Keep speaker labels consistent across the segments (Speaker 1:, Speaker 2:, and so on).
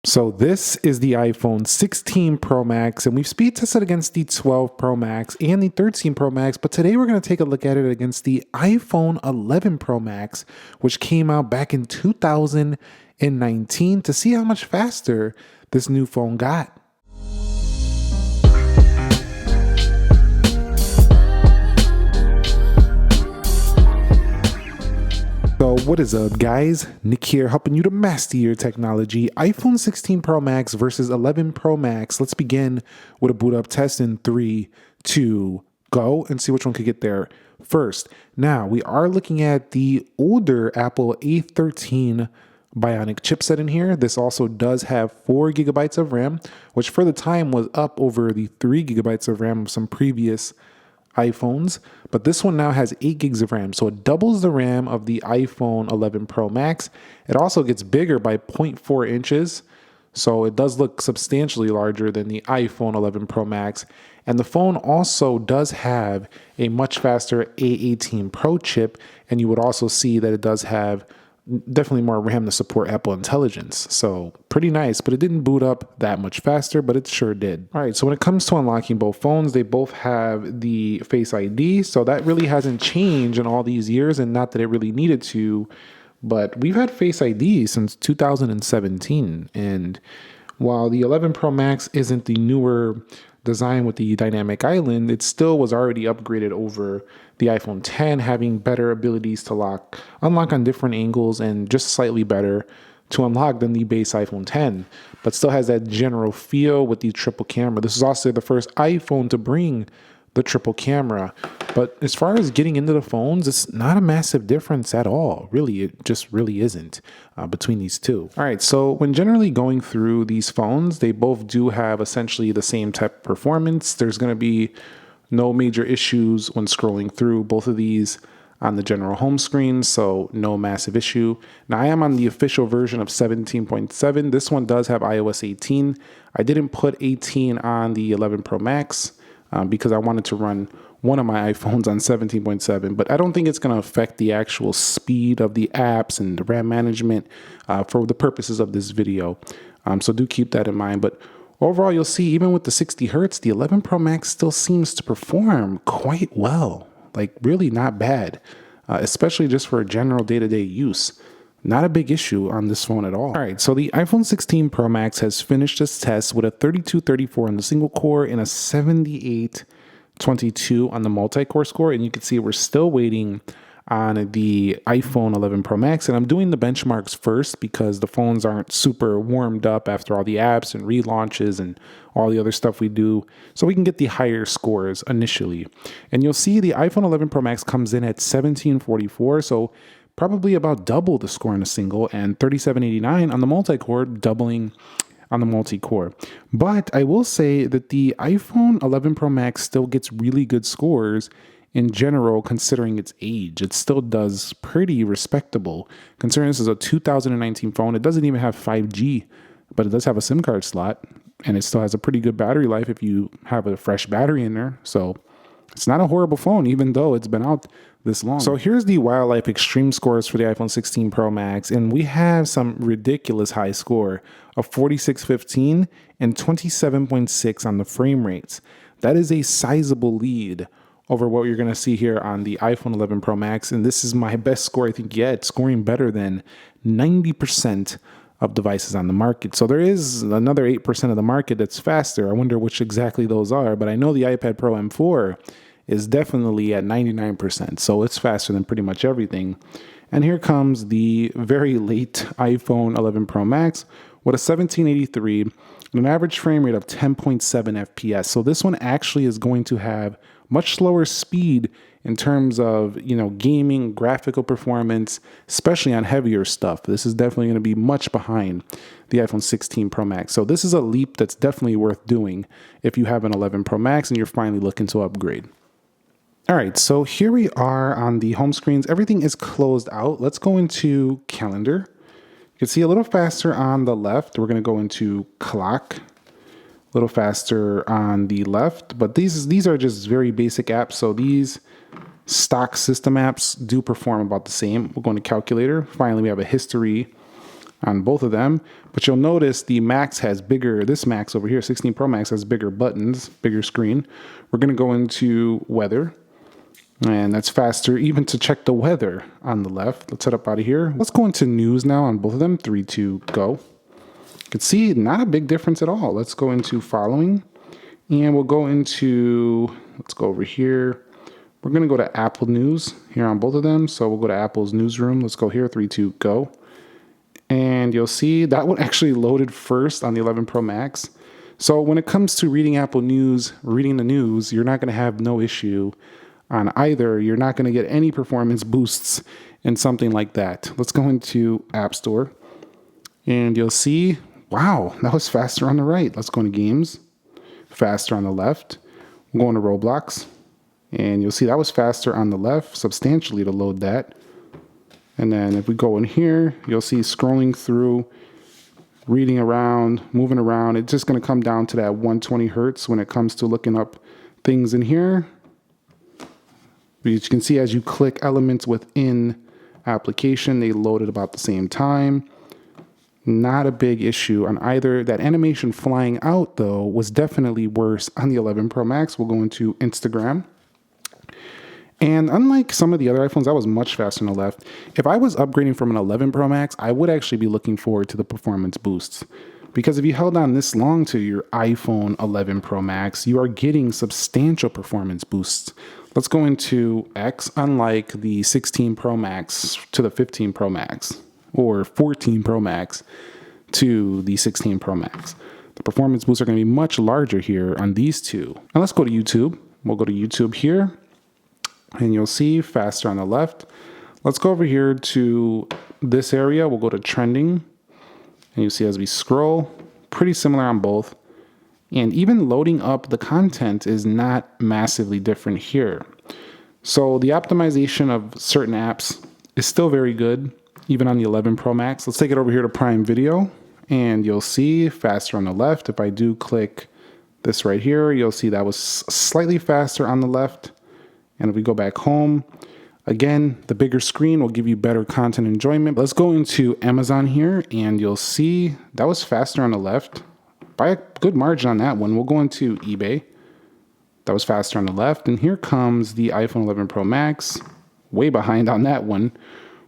Speaker 1: So this is the iPhone 16 Pro Max, and we've speed tested against the 12 Pro Max and the 13 Pro Max, but today we're going to take a look at it against the iPhone 11 Pro Max, which came out back in 2019 to see how much faster this new phone got. So what is up, guys? Nick here, helping you to master your technology. iPhone 16 Pro Max versus 11 Pro Max. Let's begin with a boot up test in 3, 2, go, and see which one could get there first. Now, we are looking at the older Apple A13 Bionic chipset in here. This also does have 4 gigabytes of RAM, which for the time was up over the 3 gigabytes of RAM of some previous iPhones, but this one now has 8 gigs of RAM, so it doubles the RAM of the iPhone 11 Pro Max. It also gets bigger by 0.4 inches, so it does look substantially larger than the iPhone 11 Pro Max. And the phone also does have a much faster A18 Pro chip, and you would also see that it does have definitely more RAM to support Apple Intelligence. So pretty nice, but it didn't boot up that much faster, but it sure did. All right, so when it comes to unlocking both phones, they both have the Face ID. So that really hasn't changed in all these years, and not that it really needed to, but we've had Face ID since 2017. And while the 11 Pro Max isn't the newer design with the dynamic island, it still was already upgraded over the iPhone 10, having better abilities to unlock on different angles and just slightly better to unlock than the base iPhone 10, but still has that general feel with the triple camera. This is also the first iPhone to bring the triple camera, but as far as getting into the phones, it's not a massive difference at all. Really, it just really isn't between these two. All right, so when generally going through these phones, they both do have essentially the same type of performance. There's going to be no major issues when scrolling through both of these on the general home screen, so no massive issue. Now, I am on the official version of 17.7. This one does have iOS 18. I didn't put 18 on the 11 Pro Max because I wanted to run one of my iPhones on 17.7, but I don't think it's going to affect the actual speed of the apps and the RAM management for the purposes of this video. So do keep that in mind. But overall, you'll see even with the 60 hertz, the 11 Pro Max still seems to perform quite well, like really not bad, especially just for general day-to-day use. Not a big issue on this phone at all. All right, so the iPhone 16 Pro Max has finished its test with a 3234 on the single core and a 7822 on the multi-core score, and you can see we're still waiting on the iPhone 11 Pro Max, and I'm doing the benchmarks first because the phones aren't super warmed up after all the apps and relaunches and all the other stuff we do, so we can get the higher scores initially. And you'll see the iPhone 11 Pro Max comes in at 1744, so probably about double the score on a single, and 3789 on the multi-core, doubling on the multi-core. But I will say that the iPhone 11 Pro Max still gets really good scores in general, considering its age. It still does pretty respectable. Considering this is a 2019 phone, it doesn't even have 5G, but it does have a SIM card slot, and it still has a pretty good battery life if you have a fresh battery in there. So it's not a horrible phone, even though it's been out this long. So here's the Wildlife Extreme scores for the iPhone 16 Pro Max, and we have some ridiculous high score of 4615 and 27.6 on the frame rates. That is a sizable lead over what you're going to see here on the iPhone 11 Pro Max, and this is my best score I think yet, scoring better than 90% of devices on the market. So there is another 8% of the market that's faster. I wonder which exactly those are, but I know the iPad Pro M4 is definitely at 99%, so it's faster than pretty much everything. And here comes the very late iPhone 11 Pro Max with a 1783 and an average frame rate of 10.7 FPS. So this one actually is going to have much slower speed in terms of, gaming, graphical performance, especially on heavier stuff. This is definitely going to be much behind the iPhone 16 Pro Max. So this is a leap that's definitely worth doing if you have an 11 Pro Max and you're finally looking to upgrade. All right, so here we are on the home screens. Everything is closed out. Let's go into calendar. You can see a little faster on the left. We're going to go into clock. A little faster on the left, but these are just very basic apps. So these stock system apps do perform about the same. We'll go into calculator. Finally, we have a history on both of them. But you'll notice the Max has bigger, this Max over here, 16 Pro Max has bigger buttons, bigger screen. We're going to go into weather, and that's faster even to check the weather on the left. Let's head up out of here. Let's go into news now on both of them. 3, 2, go. You can see not a big difference at all. Let's go into following, and we'll go into, let's go over here. We're going to go to Apple News here on both of them. So we'll go to Apple's newsroom. Let's go here, 3, 2, go. And you'll see that one actually loaded first on the 11 Pro Max. So when it comes to reading Apple News, reading the news, you're not going to have no issue on either. You're not going to get any performance boosts in something like that. Let's go into App Store, and you'll see, wow, that was faster on the right. Let's go into games, faster on the left. We'll go into Roblox, and you'll see that was faster on the left substantially to load that. And then if we go in here, you'll see scrolling through, reading around, moving around. It's just going to come down to that 120 hertz when it comes to looking up things in here. But you can see as you click elements within application, they load at about the same time. Not a big issue on either. That animation flying out, though, was definitely worse on the 11 Pro Max. We'll go into Instagram. And unlike some of the other iPhones, that was much faster on the left. If I was upgrading from an 11 Pro Max, I would actually be looking forward to the performance boosts. Because if you held on this long to your iPhone 11 Pro Max, you are getting substantial performance boosts. Let's go into X, unlike the 16 Pro Max to the 15 Pro Max, or 14 Pro Max to the 16 Pro Max. The performance boosts are going to be much larger here on these two. Now let's go to YouTube. We'll go to YouTube here, and you'll see faster on the left. Let's go over here to this area. We'll go to trending, and you see as we scroll, pretty similar on both. And even loading up the content is not massively different here. So the optimization of certain apps is still very good, even on the 11 Pro Max. Let's take it over here to Prime Video, and you'll see faster on the left. If I do click this right here, you'll see that was slightly faster on the left. And if we go back home, again, the bigger screen will give you better content enjoyment. Let's go into Amazon here, and you'll see that was faster on the left by a good margin on that one. We'll go into eBay. That was faster on the left. And here comes the iPhone 11 Pro Max, way behind on that one.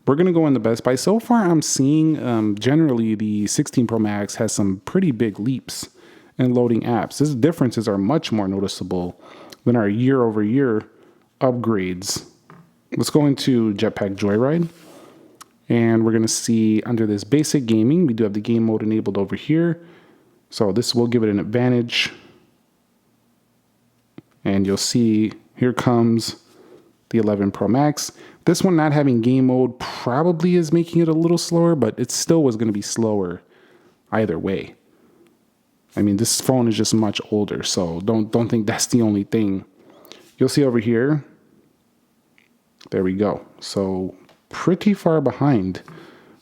Speaker 1: We're going to go into Best Buy. So far, I'm seeing generally the 16 Pro Max has some pretty big leaps in loading apps. These differences are much more noticeable than our year-over-year upgrades. Let's go into Jetpack Joyride, and we're going to see under this basic gaming, we do have the game mode enabled over here. So this will give it an advantage. And you'll see here comes the 11 Pro Max. This one not having game mode probably is making it a little slower, but it still was going to be slower either way. I mean, this phone is just much older, so don't think that's the only thing. You'll see over here, there we go. So pretty far behind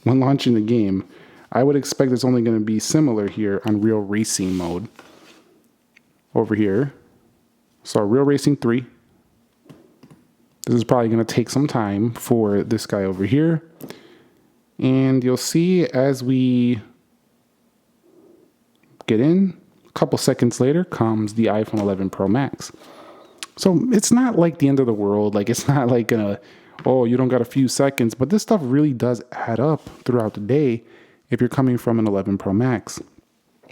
Speaker 1: when launching the game. I would expect it's only going to be similar here on Real Racing mode over here. So Real Racing 3. This is probably going to take some time for this guy over here. And you'll see as we get in, a couple seconds later comes the iPhone 11 Pro Max. So it's not like the end of the world. Like, it's not like, oh, you don't got a few seconds. But this stuff really does add up throughout the day if you're coming from an 11 Pro Max.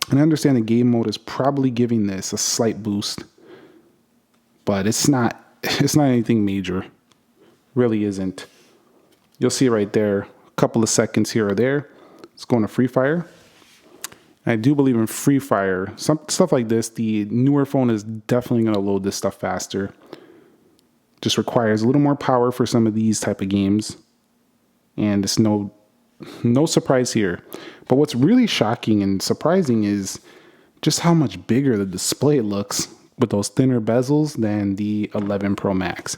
Speaker 1: And I understand the game mode is probably giving this a slight boost, but it's not anything major. Really isn't. You'll see right there, a couple of seconds here or there. Let's go into Free Fire. I do believe in Free Fire. Some stuff like this, the newer phone is definitely going to load this stuff faster. Just requires a little more power for some of these type of games. And it's no surprise here. But what's really shocking and surprising is just how much bigger the display looks with those thinner bezels than the 11 Pro Max.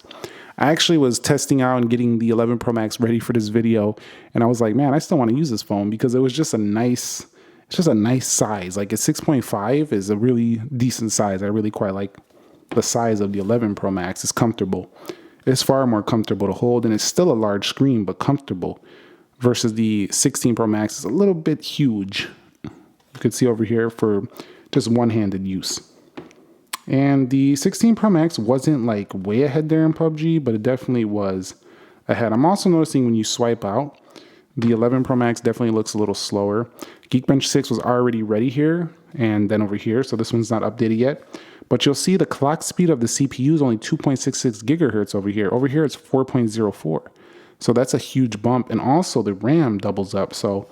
Speaker 1: I actually was testing out and getting the 11 Pro Max ready for this video, and I was like, man, I still want to use this phone because it was just a nice size. Like, a 6.5 is a really decent size. I really quite like the size of the 11 Pro Max. It's comfortable. It's far more comfortable to hold, and it's still a large screen, but comfortable versus the 16 Pro Max is a little bit huge. You can see over here for just one-handed use. And the 16 Pro Max wasn't like way ahead there in PUBG, but it definitely was ahead. I'm also noticing when you swipe out, the 11 Pro Max definitely looks a little slower. Geekbench 6 was already ready here and then over here, so this one's not updated yet. But you'll see the clock speed of the CPU is only 2.66 gigahertz over here. Over here it's 4.04. So that's a huge bump. And also the RAM doubles up. So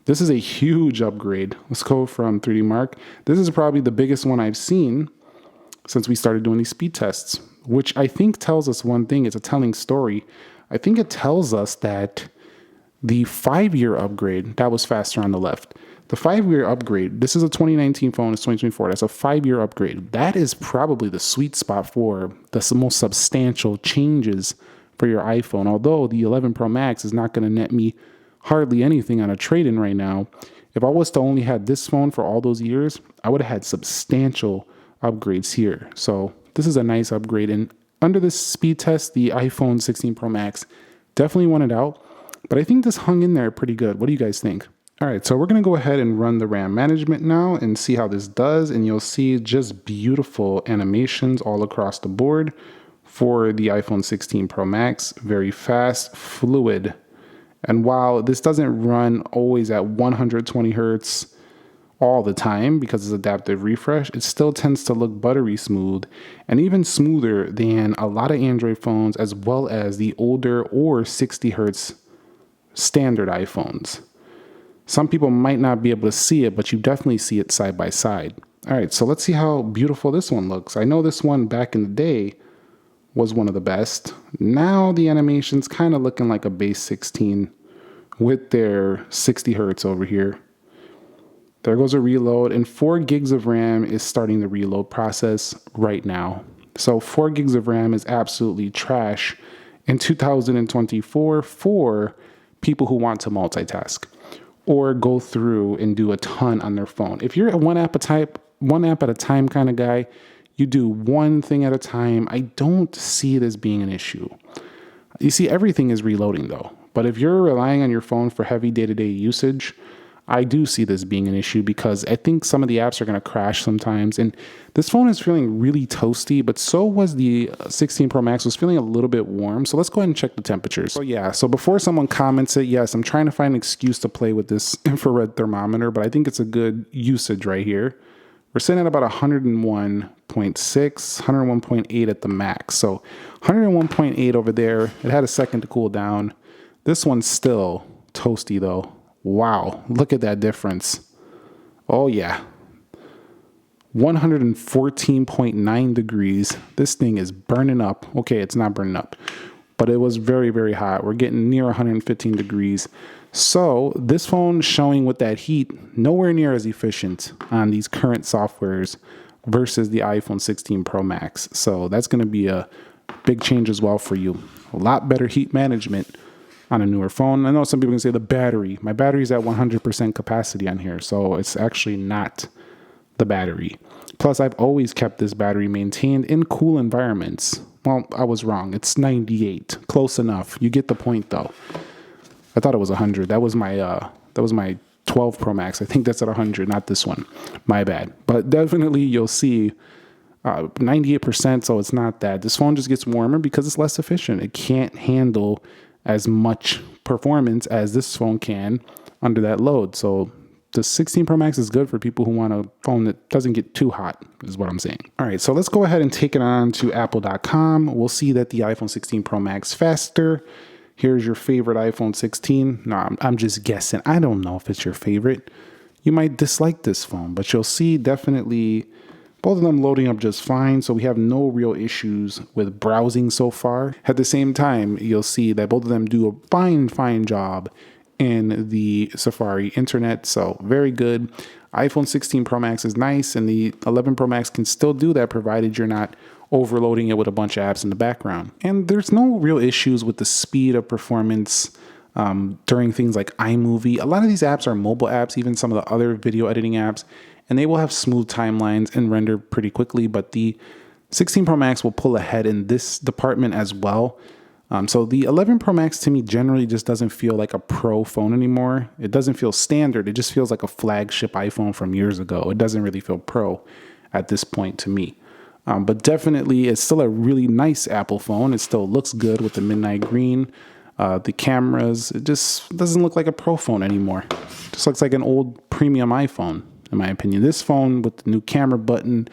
Speaker 1: this is a huge upgrade. Let's go from 3D Mark. This is probably the biggest one I've seen since we started doing these speed tests, which I think tells us one thing. It's a telling story. I think it tells us that the 5-year upgrade, that was faster on the left. The 5-year upgrade, this is a 2019 phone, it's 2024. That's a 5-year upgrade. That is probably the sweet spot for the most substantial changes for your iPhone. Although the 11 Pro Max is not going to net me hardly anything on a trade-in right now. If I was to only had this phone for all those years, I would have had substantial upgrades here. So this is a nice upgrade. And under this speed test, the iPhone 16 Pro Max definitely won it out. But I think this hung in there pretty good. What do you guys think? All right, so we're going to go ahead and run the RAM management now and see how this does. And you'll see just beautiful animations all across the board for the iPhone 16 Pro Max. Very fast, fluid. And while this doesn't run always at 120 hertz all the time because it's adaptive refresh, it still tends to look buttery smooth and even smoother than a lot of Android phones as well as the older or 60 hertz standard iPhones. Some people might not be able to see it, but you definitely see it side by side. All right, so let's see how beautiful this one looks. I know this one back in the day was one of the best. Now the animation's kind of looking like a base 16 with their 60 hertz over here. There goes a reload, and 4 gigs of RAM is starting the reload process right now. So 4 gigs of RAM is absolutely trash in 2024 for people who want to multitask or go through and do a ton on their phone. If you're a one app at a time kind of guy, you do one thing at a time, I don't see this being an issue. You see, everything is reloading though. But if you're relying on your phone for heavy day-to-day usage, I do see this being an issue because I think some of the apps are going to crash sometimes. And this phone is feeling really toasty, but so was the 16 Pro Max was feeling a little bit warm. So let's go ahead and check the temperatures. So yeah, so before someone comments it, yes, I'm trying to find an excuse to play with this infrared thermometer, but I think it's a good usage right here. We're sitting at about 101.6, 101.8 at the max. So 101.8 over there. It had a second to cool down. This one's still toasty though. Wow, look at that difference. Oh yeah. 114.9 degrees. This thing is burning up. Okay, it's not burning up, but it was very, very hot. We're getting near 115 degrees. So this phone showing with that heat, nowhere near as efficient on these current softwares versus the iPhone 16 Pro Max. So that's going to be a big change as well for you. A lot better heat management on a newer phone. I know some people can say the battery. My battery's at 100% capacity on here, so it's actually not the battery. Plus, I've always kept this battery maintained in cool environments. Well, I was wrong. It's 98. Close enough. You get the point, though. I thought it was 100. That was my 12 Pro Max. I think that's at 100, not this one. My bad. But definitely, you'll see 98%. So it's not that. This phone just gets warmer because it's less efficient. It can't handle as much performance as this phone can under that load. So the 16 Pro Max is good for people who want a phone that doesn't get too hot, is what I'm saying. All right, so let's go ahead and take it on to apple.com. We'll see that the iPhone 16 Pro Max faster. Here's your favorite iPhone 16. No, I'm just guessing. I don't know if it's your favorite. You might dislike this phone, but you'll see definitely both of them loading up just fine, so we have no real issues with browsing so far. At the same time, you'll see that both of them do a fine job in the Safari internet, so very good. iPhone 16 Pro Max is nice, and the 11 Pro Max can still do that provided you're not overloading it with a bunch of apps in the background. And there's no real issues with the speed of performance during things like iMovie. A lot of these apps are mobile apps, even some of the other video editing apps, and they will have smooth timelines and render pretty quickly, but the 16 Pro Max will pull ahead in this department as well. So the 11 Pro Max to me generally just doesn't feel like a pro phone anymore. It doesn't feel standard. It just feels like a flagship iPhone from years ago. It doesn't really feel pro at this point to me. But definitely it's still a really nice Apple phone. It still looks good with the midnight green. The cameras, it just doesn't look like a pro phone anymore. It just looks like an old premium iPhone, in my opinion. This phone with the new camera button,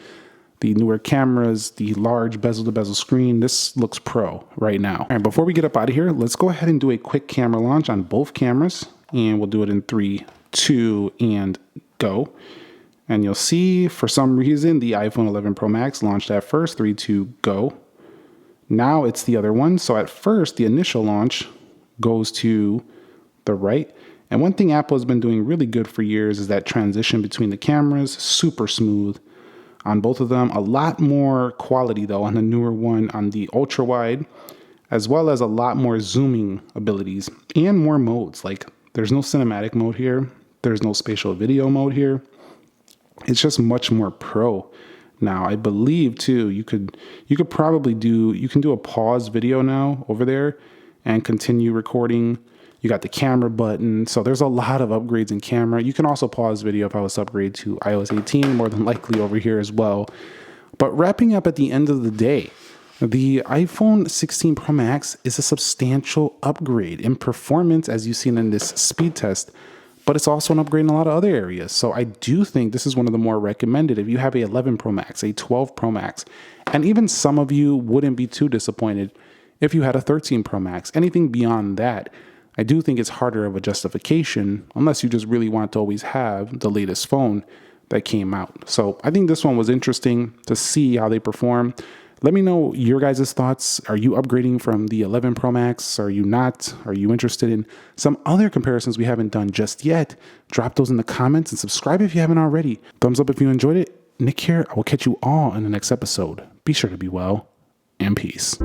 Speaker 1: the newer cameras, the large bezel-to-bezel screen, this looks pro right now. All right, before we get up out of here, let's go ahead and do a quick camera launch on both cameras. And we'll do it in 3, 2, and go. And you'll see, for some reason, the iPhone 11 Pro Max launched at first, 3, 2, go. Now it's the other one. So at first, the initial launch goes to the right. And one thing Apple has been doing really good for years is that transition between the cameras, super smooth on both of them. A lot more quality, though, on the newer one, on the ultra wide, as well as a lot more zooming abilities and more modes. Like, there's no cinematic mode here. There's no spatial video mode here. It's just much more pro. Now, I believe too, you can do a pause video now over there and continue recording. You got the camera button. So there's a lot of upgrades in camera. You can also pause video if I was to upgrade to iOS 18, more than likely over here as well. But wrapping up at the end of the day, the iPhone 16 Pro Max is a substantial upgrade in performance, as you've seen in this speed test, but it's also an upgrade in a lot of other areas. So I do think this is one of the more recommended. If you have a 11 Pro Max, a 12 Pro Max, and even some of you wouldn't be too disappointed if you had a 13 Pro Max. Anything beyond that, I do think it's harder of a justification unless you just really want to always have the latest phone that came out. So I think this one was interesting to see how they perform. Let me know your guys' thoughts. Are you upgrading from the 11 Pro Max? Are you not? Are you interested in some other comparisons we haven't done just yet? Drop those in the comments and subscribe if you haven't already. Thumbs up if you enjoyed it. Nick here. I will catch you all in the next episode. Be sure to be well and peace.